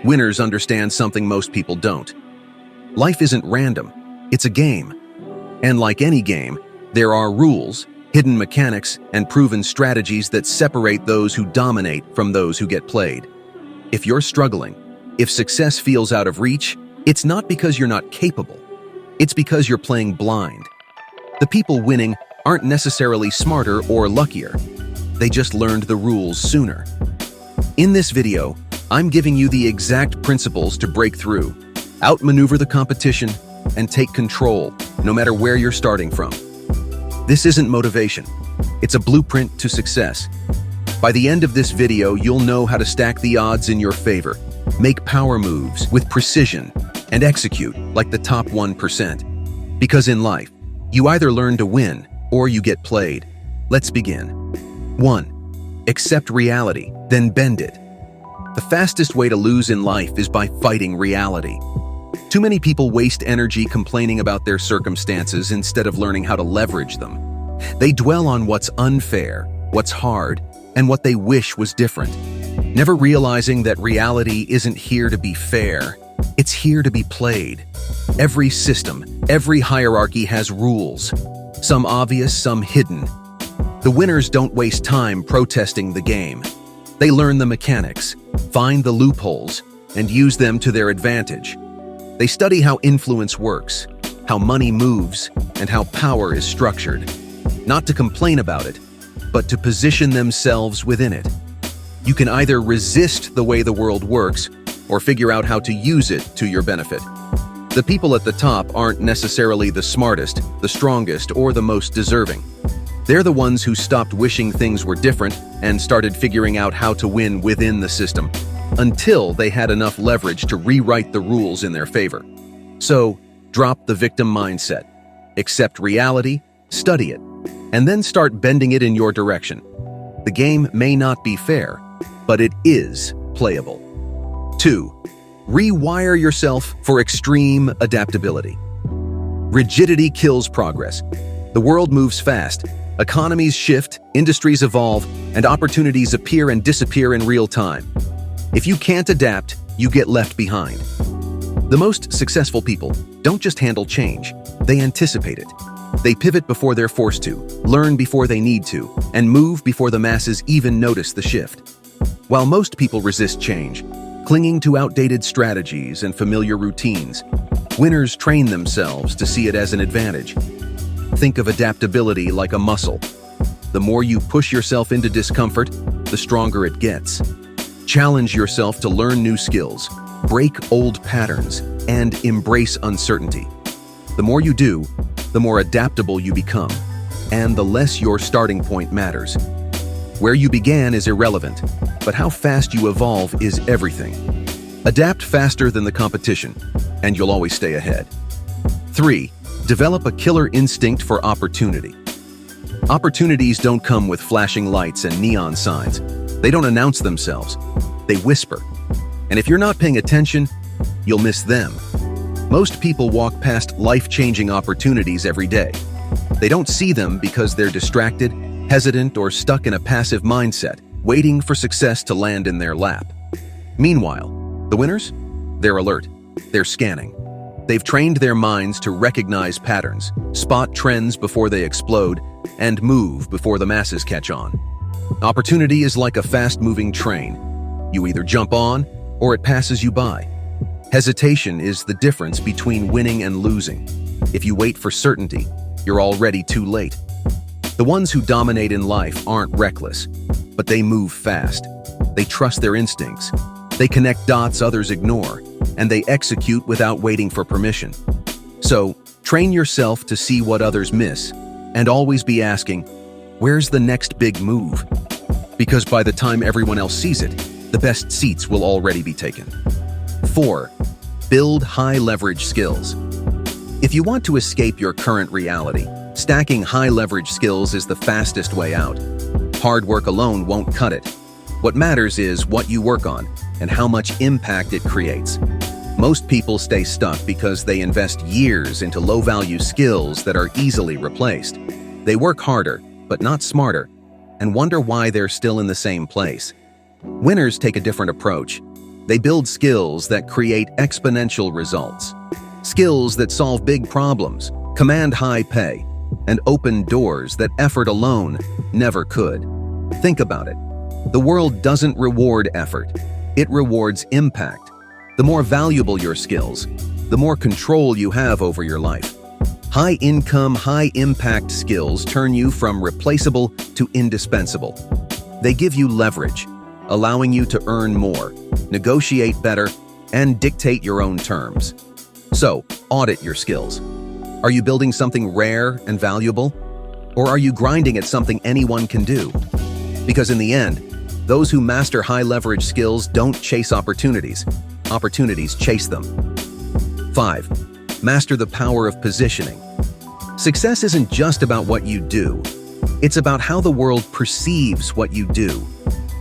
Winners understand something most people don't. Life isn't random, it's a game. And like any game, there are rules, hidden mechanics, and proven strategies that separate those who dominate from those who get played. If you're struggling, if success feels out of reach, it's not because you're not capable. It's because you're playing blind. The people winning aren't necessarily smarter or luckier. They just learned the rules sooner. In this video, I'm giving you the exact principles to break through, outmaneuver the competition, and take control, no matter where you're starting from. This isn't motivation. It's a blueprint to success. By the end of this video, you'll know how to stack the odds in your favor, make power moves with precision, and execute like the top 1%. Because in life, you either learn to win or you get played. Let's begin. 1. Accept reality, then bend it. The fastest way to lose in life is by fighting reality. Too many people waste energy complaining about their circumstances instead of learning how to leverage them. They dwell on what's unfair, what's hard, and what they wish was different, never realizing that reality isn't here to be fair, it's here to be played. Every system, every hierarchy has rules, some obvious, some hidden. The winners don't waste time protesting the game. They learn the mechanics, find the loopholes, and use them to their advantage. They study how influence works, how money moves, and how power is structured. Not to complain about it, but to position themselves within it. You can either resist the way the world works, or figure out how to use it to your benefit. The people at the top aren't necessarily the smartest, the strongest, or the most deserving. They're the ones who stopped wishing things were different and started figuring out how to win within the system, until they had enough leverage to rewrite the rules in their favor. So, drop the victim mindset, accept reality, study it, and then start bending it in your direction. The game may not be fair, but it is playable. 2. Rewire yourself for extreme adaptability. Rigidity kills progress. The world moves fast. Economies shift, industries evolve, and opportunities appear and disappear in real time. If you can't adapt, you get left behind. The most successful people don't just handle change, they anticipate it. They pivot before they're forced to, learn before they need to, and move before the masses even notice the shift. While most people resist change, clinging to outdated strategies and familiar routines, winners train themselves to see it as an advantage. Think of adaptability like a muscle. The more you push yourself into discomfort, the stronger it gets. Challenge yourself to learn new skills, break old patterns, and embrace uncertainty. The more you do, the more adaptable you become, and the less your starting point matters. Where you began is irrelevant, but how fast you evolve is everything. Adapt faster than the competition, and you'll always stay ahead. 3. Develop a killer instinct for opportunity. Opportunities don't come with flashing lights and neon signs. They don't announce themselves. They whisper. And if you're not paying attention, you'll miss them. Most people walk past life-changing opportunities every day. They don't see them because they're distracted, hesitant, or stuck in a passive mindset, waiting for success to land in their lap. Meanwhile, the winners? They're alert. They're scanning. They've trained their minds to recognize patterns, spot trends before they explode, and move before the masses catch on. Opportunity is like a fast-moving train. You either jump on, or it passes you by. Hesitation is the difference between winning and losing. If you wait for certainty, you're already too late. The ones who dominate in life aren't reckless, but they move fast. They trust their instincts. They connect dots others ignore, and they execute without waiting for permission. So, train yourself to see what others miss, and always be asking, where's the next big move? Because by the time everyone else sees it, the best seats will already be taken. 4. Build high-leverage skills. If you want to escape your current reality, stacking high-leverage skills is the fastest way out. Hard work alone won't cut it. What matters is what you work on and how much impact it creates. Most people stay stuck because they invest years into low-value skills that are easily replaced. They work harder, but not smarter, and wonder why they're still in the same place. Winners take a different approach. They build skills that create exponential results. Skills that solve big problems, command high pay, and open doors that effort alone never could. Think about it. The world doesn't reward effort. It rewards impact. The more valuable your skills, the more control you have over your life. High-income, high-impact skills turn you from replaceable to indispensable. They give you leverage, allowing you to earn more, negotiate better, and dictate your own terms. So, audit your skills. Are you building something rare and valuable? Or are you grinding at something anyone can do? Because in the end, those who master high-leverage skills don't chase opportunities. Opportunities chase them. 5. Master the power of positioning. Success isn't just about what you do. It's about how the world perceives what you do.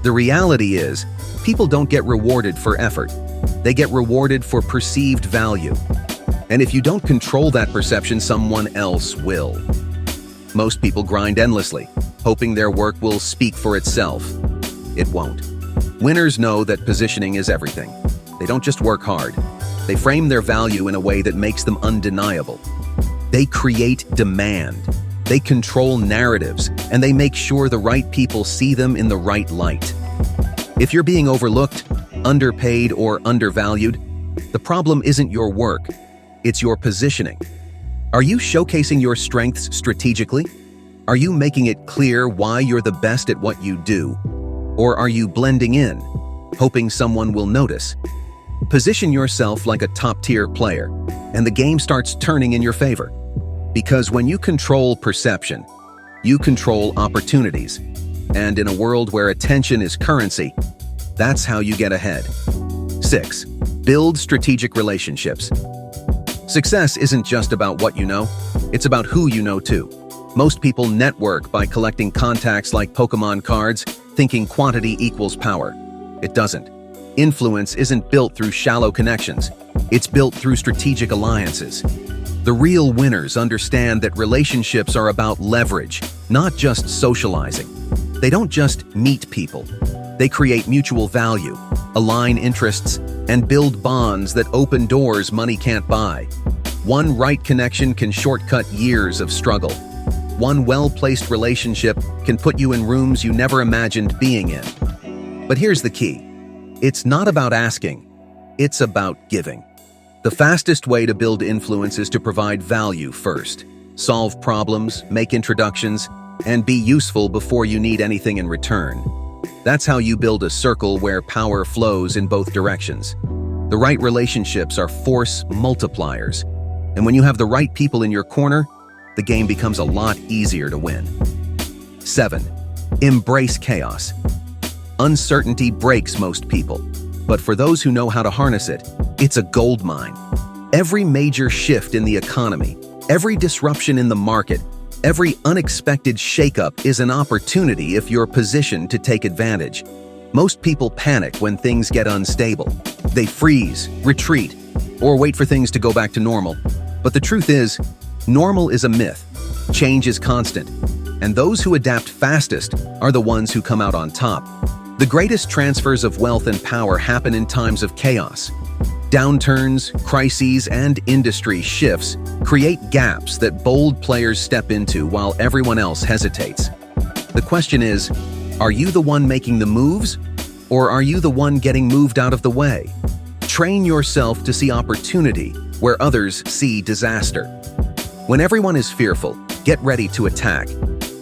The reality is, people don't get rewarded for effort. They get rewarded for perceived value. And if you don't control that perception, someone else will. Most people grind endlessly, hoping their work will speak for itself. It won't. Winners know that positioning is everything. They don't just work hard. They frame their value in a way that makes them undeniable. They create demand. They control narratives, and they make sure the right people see them in the right light. If you're being overlooked, underpaid, or undervalued, the problem isn't your work. It's your positioning. Are you showcasing your strengths strategically? Are you making it clear why you're the best at what you do? Or are you blending in, hoping someone will notice? Position yourself like a top-tier player, and the game starts turning in your favor. Because when you control perception, you control opportunities. And in a world where attention is currency, that's how you get ahead. 6. Build strategic relationships. Success isn't just about what you know, it's about who you know too. Most people network by collecting contacts like Pokemon cards, thinking quantity equals power. It doesn't. Influence isn't built through shallow connections. It's built through strategic alliances. The real winners understand that relationships are about leverage, not just socializing. They don't just meet people. They create mutual value, align interests, and build bonds that open doors money can't buy. One right connection can shortcut years of struggle. One well-placed relationship can put you in rooms you never imagined being in. But here's the key. It's not about asking. It's about giving. The fastest way to build influence is to provide value first. Solve problems, make introductions, and be useful before you need anything in return. That's how you build a circle where power flows in both directions. The right relationships are force multipliers. And when you have the right people in your corner, the game becomes a lot easier to win. 7. Embrace chaos. Uncertainty breaks most people, but for those who know how to harness it, it's a goldmine. Every major shift in the economy, every disruption in the market, every unexpected shakeup is an opportunity if you're positioned to take advantage. Most people panic when things get unstable. They freeze, retreat, or wait for things to go back to normal. But the truth is, normal is a myth. Change is constant. And those who adapt fastest are the ones who come out on top. The greatest transfers of wealth and power happen in times of chaos. Downturns, crises, and industry shifts create gaps that bold players step into while everyone else hesitates. The question is, are you the one making the moves, or are you the one getting moved out of the way? Train yourself to see opportunity where others see disaster. When everyone is fearful, get ready to attack.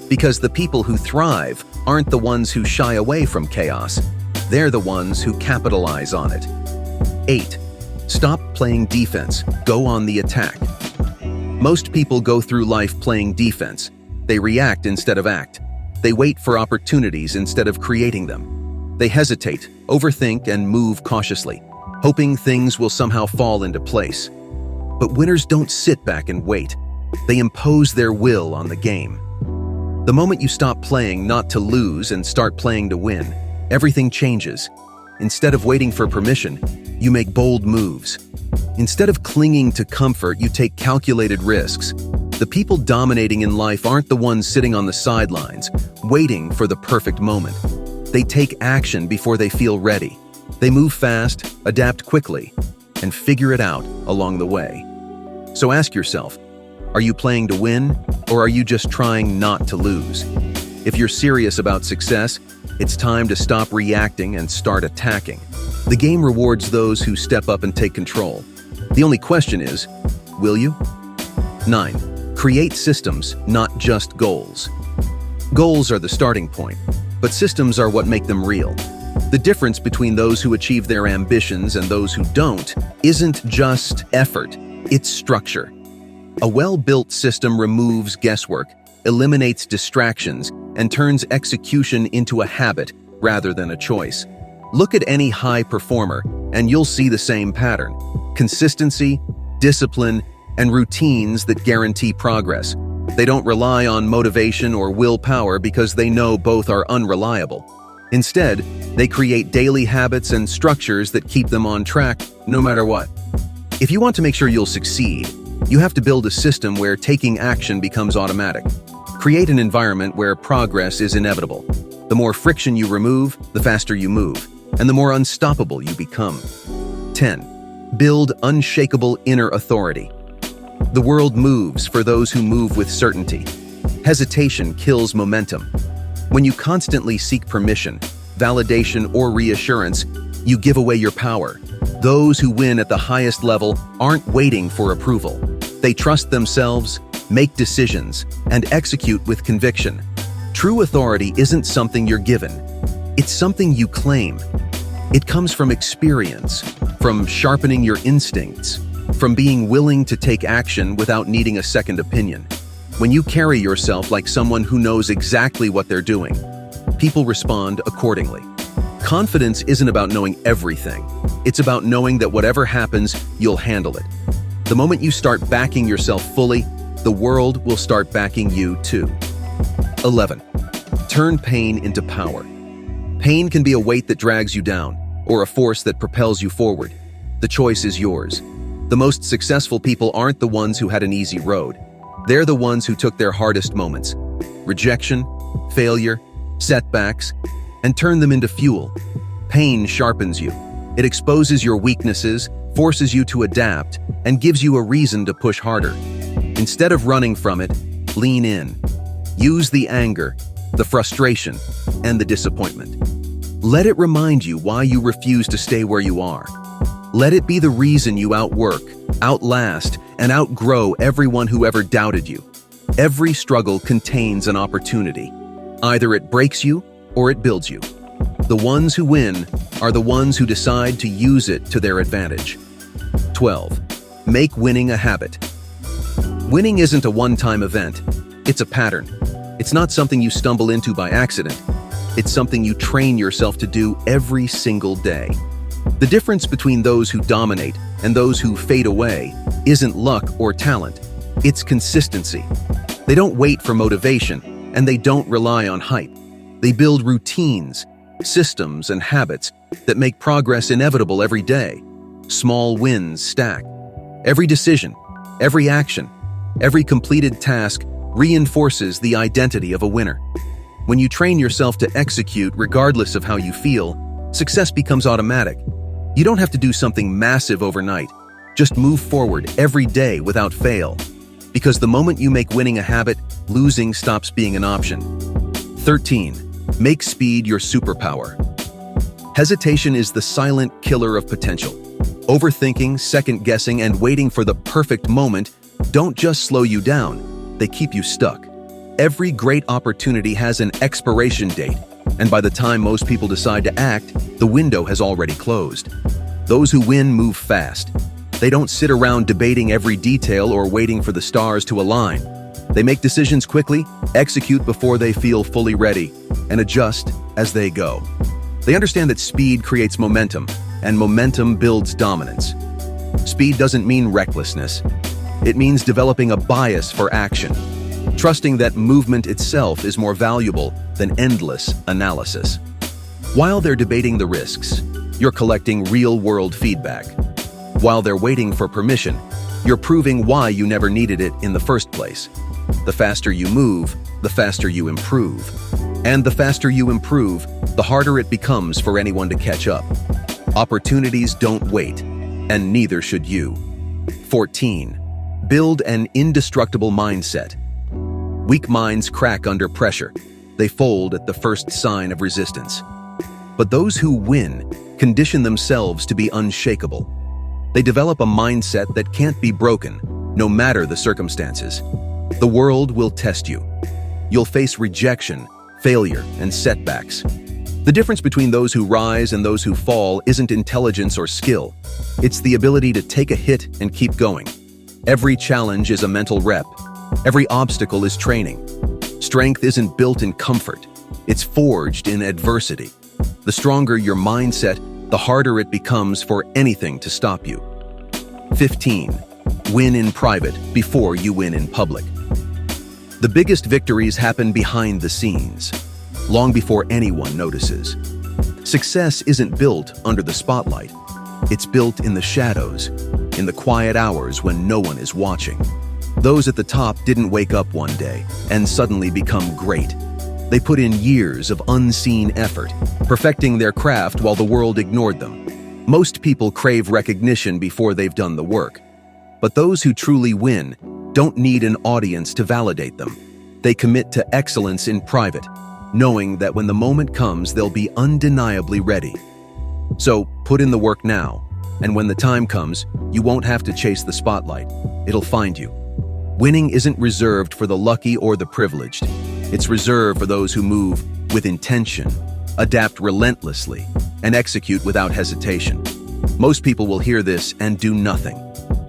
Because the people who thrive aren't the ones who shy away from chaos. They're the ones who capitalize on it. 8. Stop playing defense. Go on the attack. Most people go through life playing defense. They react instead of act. They wait for opportunities instead of creating them. They hesitate, overthink, and move cautiously, hoping things will somehow fall into place. But winners don't sit back and wait. They impose their will on the game. The moment you stop playing not to lose and start playing to win, everything changes. Instead of waiting for permission, you make bold moves. Instead of clinging to comfort, you take calculated risks. The people dominating in life aren't the ones sitting on the sidelines, waiting for the perfect moment. They take action before they feel ready. They move fast, adapt quickly, and figure it out along the way. So ask yourself, are you playing to win, or are you just trying not to lose? If you're serious about success, it's time to stop reacting and start attacking. The game rewards those who step up and take control. The only question is, will you? 9. Create systems, not just goals. Goals are the starting point, but systems are what make them real. The difference between those who achieve their ambitions and those who don't isn't just effort, it's structure. A well-built system removes guesswork, eliminates distractions, and turns execution into a habit rather than a choice. Look at any high performer, and you'll see the same pattern: consistency, discipline, and routines that guarantee progress. They don't rely on motivation or willpower because they know both are unreliable. Instead, they create daily habits and structures that keep them on track no matter what. If you want to make sure you'll succeed, you have to build a system where taking action becomes automatic. Create an environment where progress is inevitable. The more friction you remove, the faster you move, and the more unstoppable you become. 10. Build unshakable inner authority. The world moves for those who move with certainty. Hesitation kills momentum. When you constantly seek permission, validation, or reassurance, you give away your power. Those who win at the highest level aren't waiting for approval. They trust themselves, make decisions, and execute with conviction. True authority isn't something you're given. It's something you claim. It comes from experience, from sharpening your instincts, from being willing to take action without needing a second opinion. When you carry yourself like someone who knows exactly what they're doing, people respond accordingly. Confidence isn't about knowing everything. It's about knowing that whatever happens, you'll handle it. The moment you start backing yourself fully, the world will start backing you too. 11. Turn pain into power. Pain can be a weight that drags you down, or a force that propels you forward. The choice is yours. The most successful people aren't the ones who had an easy road. They're the ones who took their hardest moments, rejection, failure, setbacks, and turned them into fuel. Pain sharpens you. It exposes your weaknesses, forces you to adapt, and gives you a reason to push harder. Instead of running from it, lean in. Use the anger, the frustration, and the disappointment. Let it remind you why you refuse to stay where you are. Let it be the reason you outwork, outlast, and outgrow everyone who ever doubted you. Every struggle contains an opportunity. Either it breaks you or it builds you. The ones who win are the ones who decide to use it to their advantage. 12. Make winning a habit. Winning isn't a one-time event. It's a pattern. It's not something you stumble into by accident. It's something you train yourself to do every single day. The difference between those who dominate and those who fade away isn't luck or talent. It's consistency. They don't wait for motivation, and they don't rely on hype. They build routines, systems, and habits that make progress inevitable every day. Small wins stack. Every decision, every action, every completed task reinforces the identity of a winner. When you train yourself to execute regardless of how you feel, success becomes automatic. You don't have to do something massive overnight. Just move forward every day without fail. Because the moment you make winning a habit, losing stops being an option. 13. Make speed your superpower. Hesitation is the silent killer of potential. Overthinking, second-guessing, and waiting for the perfect moment don't just slow you down, they keep you stuck. Every great opportunity has an expiration date, and by the time most people decide to act, the window has already closed. Those who win move fast. They don't sit around debating every detail or waiting for the stars to align. They make decisions quickly, execute before they feel fully ready, and adjust as they go. They understand that speed creates momentum, and momentum builds dominance. Speed doesn't mean recklessness. It means developing a bias for action, trusting that movement itself is more valuable than endless analysis. While they're debating the risks, you're collecting real-world feedback. While they're waiting for permission, you're proving why you never needed it in the first place. The faster you move, the faster you improve. And the faster you improve, the harder it becomes for anyone to catch up. Opportunities don't wait, and neither should you. 14. Build an indestructible mindset. Weak minds crack under pressure. They fold at the first sign of resistance. But those who win condition themselves to be unshakable. They develop a mindset that can't be broken, no matter the circumstances. The world will test you. You'll face rejection, failure, and setbacks. The difference between those who rise and those who fall isn't intelligence or skill. It's the ability to take a hit and keep going. Every challenge is a mental rep. Every obstacle is training. Strength isn't built in comfort. It's forged in adversity. The stronger your mindset, the harder it becomes for anything to stop you. 15. Win in private before you win in public. The biggest victories happen behind the scenes, long before anyone notices. Success isn't built under the spotlight. It's built in the shadows, in the quiet hours when no one is watching. Those at the top didn't wake up one day and suddenly become great. They put in years of unseen effort, perfecting their craft while the world ignored them. Most people crave recognition before they've done the work. But those who truly win don't need an audience to validate them. They commit to excellence in private, knowing that when the moment comes, they'll be undeniably ready. So put in the work now, and when the time comes, you won't have to chase the spotlight. It'll find you. Winning isn't reserved for the lucky or the privileged. It's reserved for those who move with intention, adapt relentlessly, and execute without hesitation. Most people will hear this and do nothing.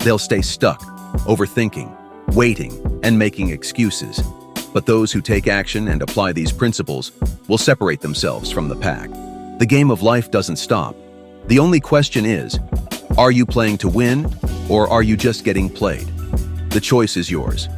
They'll stay stuck, overthinking, waiting, and making excuses. But those who take action and apply these principles will separate themselves from the pack. The game of life doesn't stop. The only question is, are you playing to win, or are you just getting played? The choice is yours.